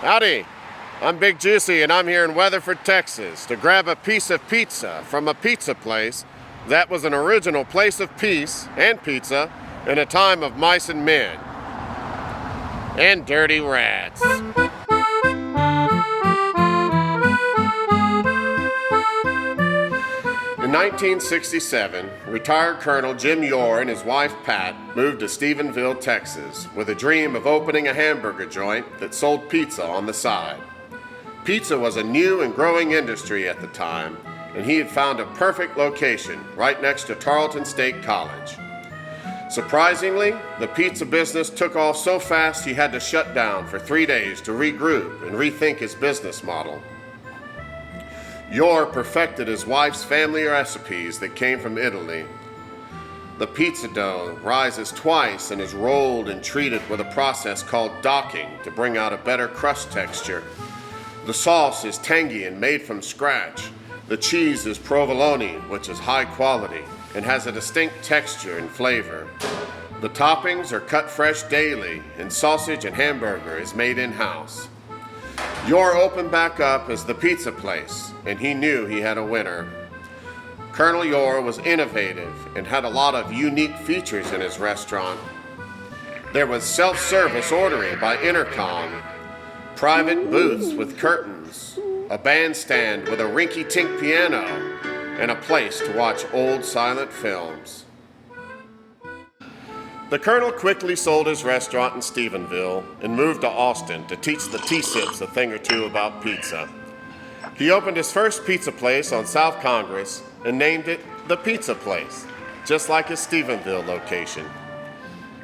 Howdy, I'm Big Juicy and I'm here in Weatherford, Texas to grab a piece of pizza from a pizza place that was an original place of peace and pizza in a time of mice and men. And dirty rats. In 1967, retired Colonel Jim Yore and his wife Pat moved to Stephenville, Texas, with a dream of opening a hamburger joint that sold pizza on the side. Pizza was a new and growing industry at the time, and he had found a perfect location right next to Tarleton State College. Surprisingly, the pizza business took off so fast he had to shut down for 3 days to regroup and rethink his business model. Yore perfected his wife's family recipes that came from Italy. The pizza dough rises twice and is rolled and treated with a process called docking to bring out a better crust texture. The sauce is tangy and made from scratch. The cheese is provolone, which is high quality and has a distinct texture and flavor. The toppings are cut fresh daily, and sausage and hamburger is made in-house. Yore opened back up as the pizza place, and he knew he had a winner. Colonel Yore was innovative and had a lot of unique features in his restaurant. There was self-service ordering by intercom, private booths with curtains, a bandstand with a rinky-tink piano, and a place to watch old silent films. The Colonel quickly sold his restaurant in Stephenville and moved to Austin to teach the T-Sips a thing or two about pizza. He opened his first pizza place on South Congress and named it The Pizza Place, just like his Stephenville location.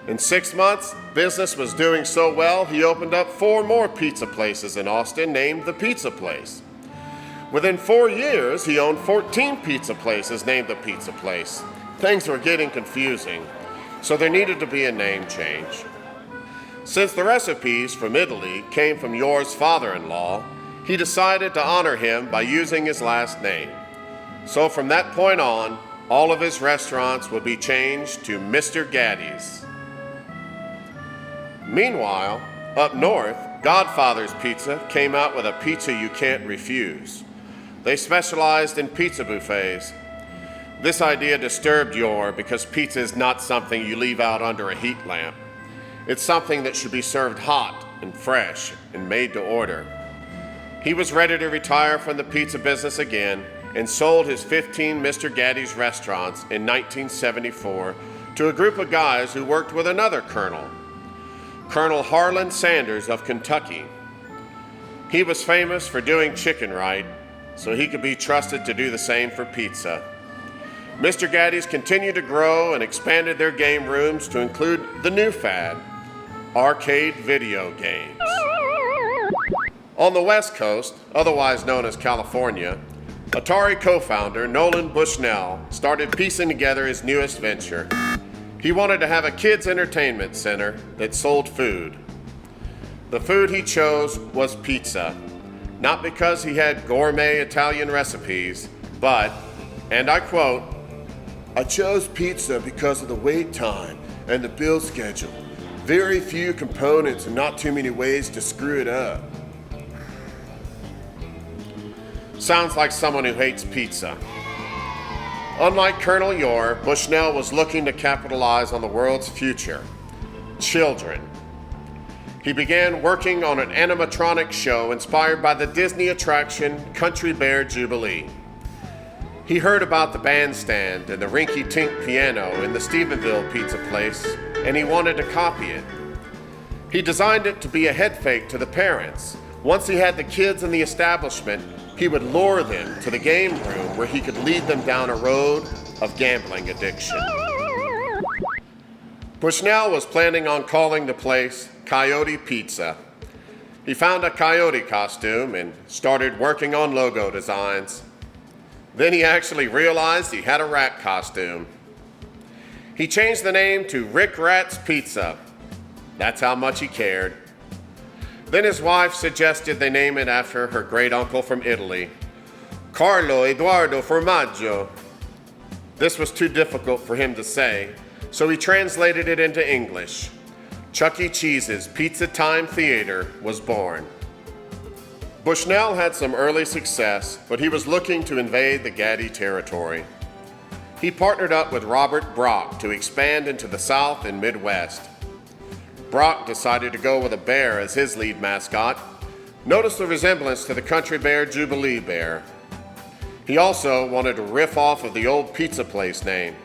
In 6 months, business was doing so well, he opened up 4 more pizza places in Austin named The Pizza Place. Within 4 years, he owned 14 pizza places named The Pizza Place. Things were getting confusing, so there needed to be a name change. Since the recipes from Italy came from Yore's father-in-law, he decided to honor him by using his last name. So from that point on, all of his restaurants would be changed to Mr. Gaddy's. Meanwhile, up north, Godfather's Pizza came out with a pizza you can't refuse. They specialized in pizza buffets. This idea disturbed Yore because pizza is not something you leave out under a heat lamp. It's something that should be served hot and fresh and made to order. He was ready to retire from the pizza business again and sold his 15 Mr. Gaddy's restaurants in 1974 to a group of guys who worked with another colonel, Colonel HARLAND Sanders of Kentucky. He was famous for doing chicken right, so he could be trusted to do the same for pizza. Mr. Gaddy's continued to grow and expanded their game rooms to include the new fad, arcade video games. On the West Coast, otherwise known as California, ATARI co-founder NOLAN Bushnell started piecing together his newest venture. He wanted to have a kids' entertainment center that sold food. The food he chose was pizza, not because he had gourmet Italian recipes, but, and I quote, "I chose pizza because of the wait time and the build schedule. Very few components and not too many ways to screw it up." Sounds like someone who hates pizza. Unlike Colonel Yore, Bushnell was looking to capitalize on the world's future, children. He began working on an animatronic show inspired by the Disney attraction Country Bear Jubilee. He heard about the bandstand and the rinky-tink piano in the Stephenville pizza place, and he wanted to copy it. He designed it to be a head fake to the parents. Once he had the kids in the establishment, he would lure them to the game room where he could lead them down a road of gambling addiction. Bushnell was planning on calling the place Coyote Pizza. He found a coyote costume and started working on logo designs. Then he actually realized he had a rat costume. He changed the name to Rick Rat's Pizza. That's how much he cared. Then his wife suggested they name it after her great uncle from Italy, CARLO, EDOARDO, FORMAGGIO. This was too difficult for him to say, so he translated it into English. Chuck E. Cheese's Pizza Time Theater was born. Bushnell had some early success, but he was looking to invade the Gaddy territory. He partnered up with Robert Brock to expand into the South and Midwest. Brock decided to go with a bear as his lead mascot. Notice the resemblance to the country bear Jubilee Bear. He also wanted to riff off of the old pizza place name.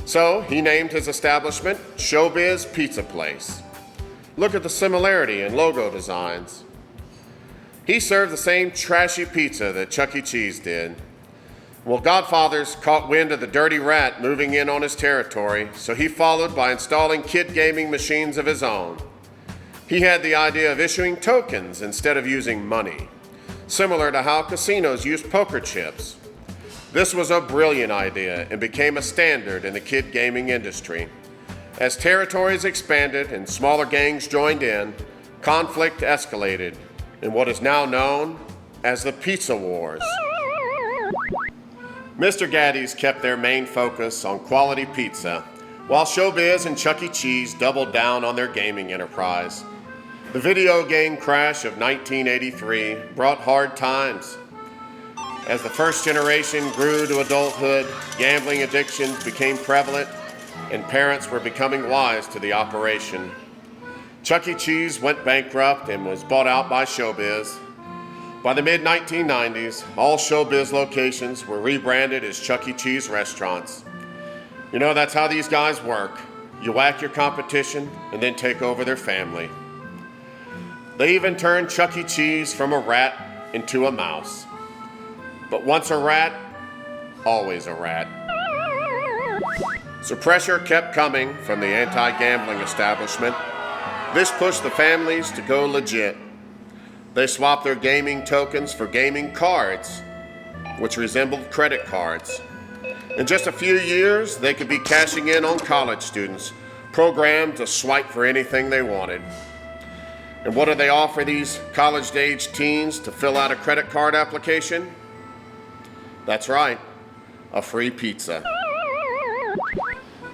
So he named his establishment SHOWBIZ Pizza Place. Look at the similarity in logo designs. He served the same trashy pizza that Chuck E. Cheese did. Well, Godfather's caught wind of the dirty rat moving in on his territory, so he followed by installing kid gaming machines of his own. He had the idea of issuing tokens instead of using money, similar to how casinos use poker chips. This was a brilliant idea and became a standard in the kid gaming industry. As territories expanded and smaller gangs joined in, conflict escalated in what is now known as the Pizza Wars. Mr. Gaddy's kept their main focus on quality pizza, while SHOWBIZ and Chuck E. Cheese doubled down on their gaming enterprise. The video game crash of 1983 brought hard times. As the first generation grew to adulthood, gambling addictions became prevalent, and parents were becoming wise to the operation. Chuck E. Cheese went bankrupt and was bought out by SHOWBIZ. By the mid-1990s, all SHOWBIZ locations were rebranded as Chuck E. Cheese restaurants. You know, that's how these guys work. You whack your competition and then take over their family. They even turned Chuck E. Cheese from a rat into a mouse. But once a rat, always a rat. So pressure kept coming from the anti-gambling establishment. This pushed the families to go legit. They swapped their gaming tokens for gaming cards, which resembled credit cards. In just a few years, they could be cashing in on college students, programmed to swipe for anything they wanted. And what do they offer these college-age teens to fill out a credit card application? That's right, a free pizza.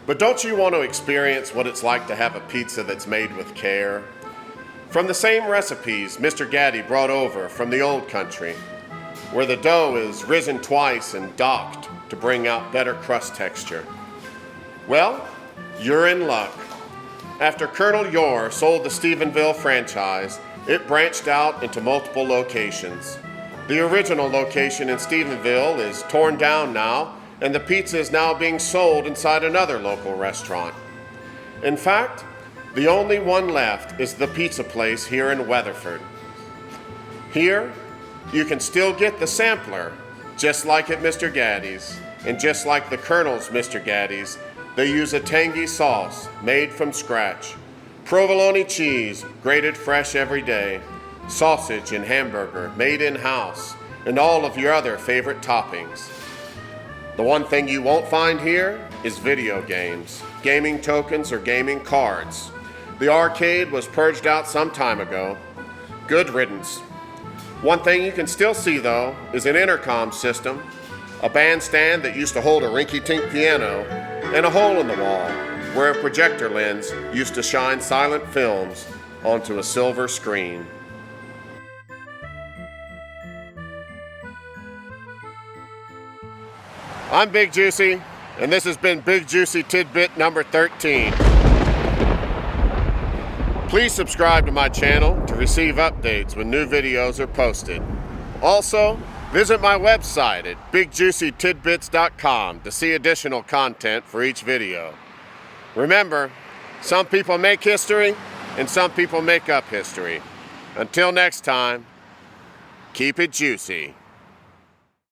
But don't you want to experience what it's like to have a pizza that's made with care? From the same recipes Mr. Gaddy brought over from the old country, where the dough is risen twice and docked to bring out better crust texture. Well, you're in luck. After Colonel Yore sold the Stephenville franchise, it branched out into multiple locations. The original location in Stephenville is torn down now, and the pizza is now being sold inside another local restaurant. In fact, the only one left is the pizza place here in Weatherford. Here, you can still get the sampler, just like at Mr. Gaddy's. And just like the Colonel's Mr. Gaddy's, they use a tangy sauce made from scratch, provolone cheese grated fresh every day, sausage and hamburger made in-house, and all of your other favorite toppings. The one thing you won't find here is video games, gaming tokens, or gaming cards. The arcade was purged out some time ago. Good riddance. One thing you can still see, though, is an intercom system, a bandstand that used to hold a rinky-tink piano, and a hole in the wall where a projector lens used to shine silent films onto a silver screen. I'm Big Juicy, and this has been Big Juicy Tidbit number 13. Please subscribe to my channel to receive updates when new videos are posted. Also, visit my website at bigjuicytidbits.com to see additional content for each video. Remember, some people make history and some people make up history. Until next time, keep it juicy.